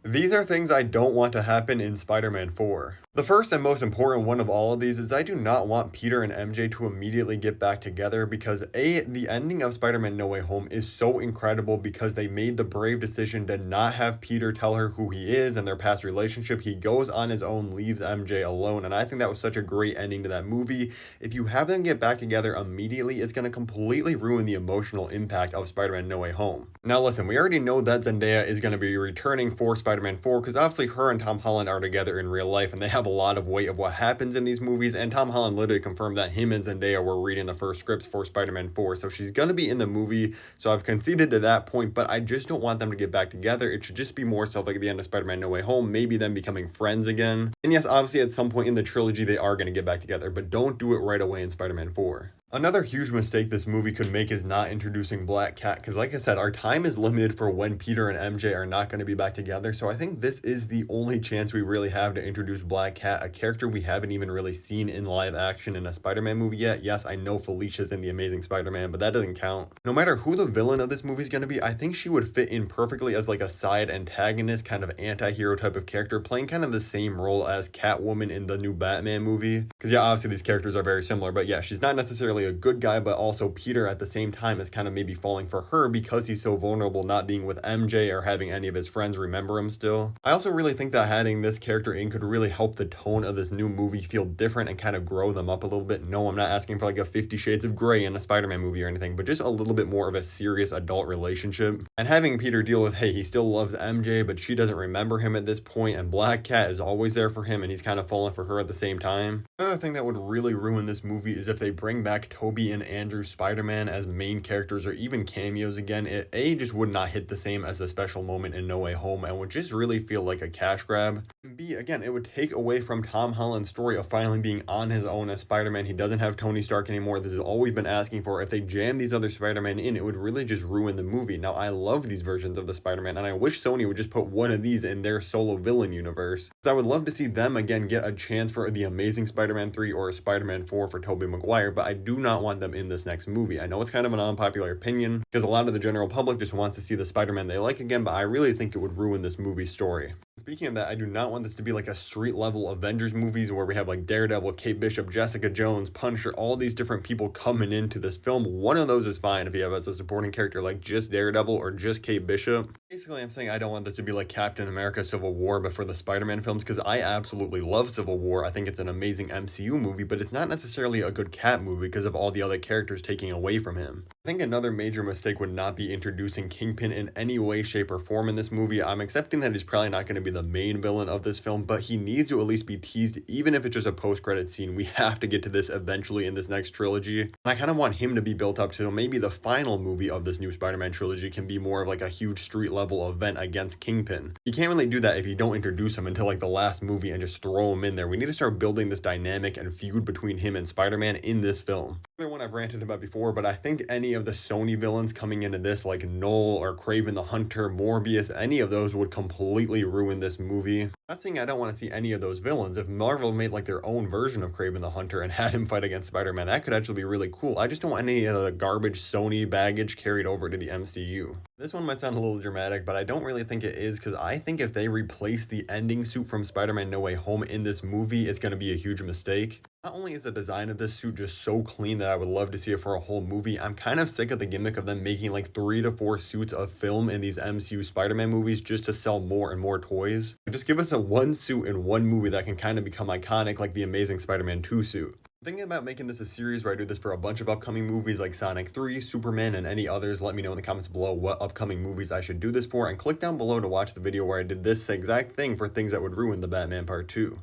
These are things I don't want to happen in Spider-Man 4. The first and most important one of all of these is I do not want Peter and MJ to immediately get back together because the ending of Spider-Man No Way Home is so incredible because they made the brave decision to not have Peter tell her who he is and their past relationship. He goes on his own, leaves MJ alone, and I think that was such a great ending to that movie. If you have them get back together immediately, it's going to completely ruin the emotional impact of Spider-Man No Way Home. Now listen, we already know that Zendaya is going to be returning for Spider-Man 4 because obviously her and Tom Holland are together in real life and they have a lot of weight of what happens in these movies, and Tom Holland literally confirmed that him and Zendaya were reading the first scripts for Spider-Man 4, so she's going to be in the movie, so I've conceded to that point, but I just don't want them to get back together. It should just be more stuff like at the end of Spider-Man No Way Home, maybe them becoming friends again. And yes, obviously at some point in the trilogy they are going to get back together, but don't do it right away in Spider-Man 4. Another huge mistake this movie could make is not introducing Black Cat, because like I said, our time is limited for when Peter and MJ are not going to be back together, so I think this is the only chance we really have to introduce Black Cat, a character we haven't even really seen in live action in a Spider-Man movie yet. Yes, I know Felicia's in The Amazing Spider-Man, but that doesn't count. No matter who the villain of this movie is going to be, I think she would fit in perfectly as like a side antagonist, kind of anti-hero type of character, playing kind of the same role as Catwoman in the new Batman movie. Because yeah, obviously these characters are very similar, but yeah, she's not necessarily a good guy, but also Peter at the same time is kind of maybe falling for her because he's so vulnerable not being with MJ or having any of his friends remember him still. I also really think that adding this character in could really help the tone of this new movie feel different and kind of grow them up a little bit. No, I'm not asking for like a 50 Shades of Grey in a Spider-Man movie or anything, but just a little bit more of a serious adult relationship. And having Peter deal with, hey, he still loves MJ, but she doesn't remember him at this point, and Black Cat is always there for him and he's kind of falling for her at the same time. Another thing that would really ruin this movie is if they bring back Tobey and Andrew Spider-Man as main characters or even cameos again. It A, just would not hit the same as the special moment in No Way Home and would just really feel like a cash grab. And B, again, it would take away from Tom Holland's story of finally being on his own as Spider-Man. He doesn't have Tony Stark anymore. This has always been asking for. If they jam these other Spider-Man in, it would really just ruin the movie. Now, I love these versions of the Spider-Man, and I wish Sony would just put one of these in their solo villain universe. Because I would love to see them again get a chance for The Amazing Spider-Man 3 or Spider-Man 4 for Tobey Maguire, but I do not want them in this next movie. I know it's kind of an unpopular opinion because a lot of the general public just wants to see the Spider-Man they like again, but I really think it would ruin this movie's story. Speaking of that, I do not want this to be like a street level Avengers movies where we have like Daredevil, Kate Bishop, Jessica Jones, Punisher, all these different people coming into this film. One of those is fine if you have as a supporting character like just Daredevil or just Kate Bishop. Basically, I'm saying I don't want this to be like Captain America Civil War, but for the Spider-Man films, because I absolutely love Civil War. I think it's an amazing MCU movie, but it's not necessarily a good Cap movie because of all the other characters taking away from him. I think another major mistake would not be introducing Kingpin in any way, shape, or form in this movie. I'm accepting that he's probably not going to be the main villain of this film, but he needs to at least be teased, even if it's just a post-credit scene. We have to get to this eventually in this next trilogy. And I kind of want him to be built up so maybe the final movie of this new Spider-Man trilogy can be more of like a huge street level event against Kingpin. You can't really do that if you don't introduce him until like the last movie and just throw him in there. We need to start building this dynamic and feud between him and Spider-Man in this film. Another one I've ranted about before, but I think any of the Sony villains coming into this, like Null or Kraven the Hunter, Morbius, any of those would completely ruin this movie. Not saying I don't want to see any of those villains. If Marvel made like their own version of Kraven the Hunter and had him fight against Spider-Man, that could actually be really cool. I just don't want any of the garbage Sony baggage carried over to the MCU. This one might sound a little dramatic, but I don't really think it is, because I think if they replace the ending suit from Spider-Man No Way Home in this movie, it's going to be a huge mistake. Not only is the design of this suit just so clean that I would love to see it for a whole movie, I'm kind of sick of the gimmick of them making like 3 to 4 suits of film in these MCU Spider-Man movies just to sell more and more toys. Just give us a one suit in one movie that can kind of become iconic, like the Amazing Spider-Man 2 suit. Thinking about making this a series where I do this for a bunch of upcoming movies like Sonic 3, Superman, and any others. Let me know in the comments below what upcoming movies I should do this for, and click down below to watch the video where I did this exact thing for things that would ruin the Batman Part 2.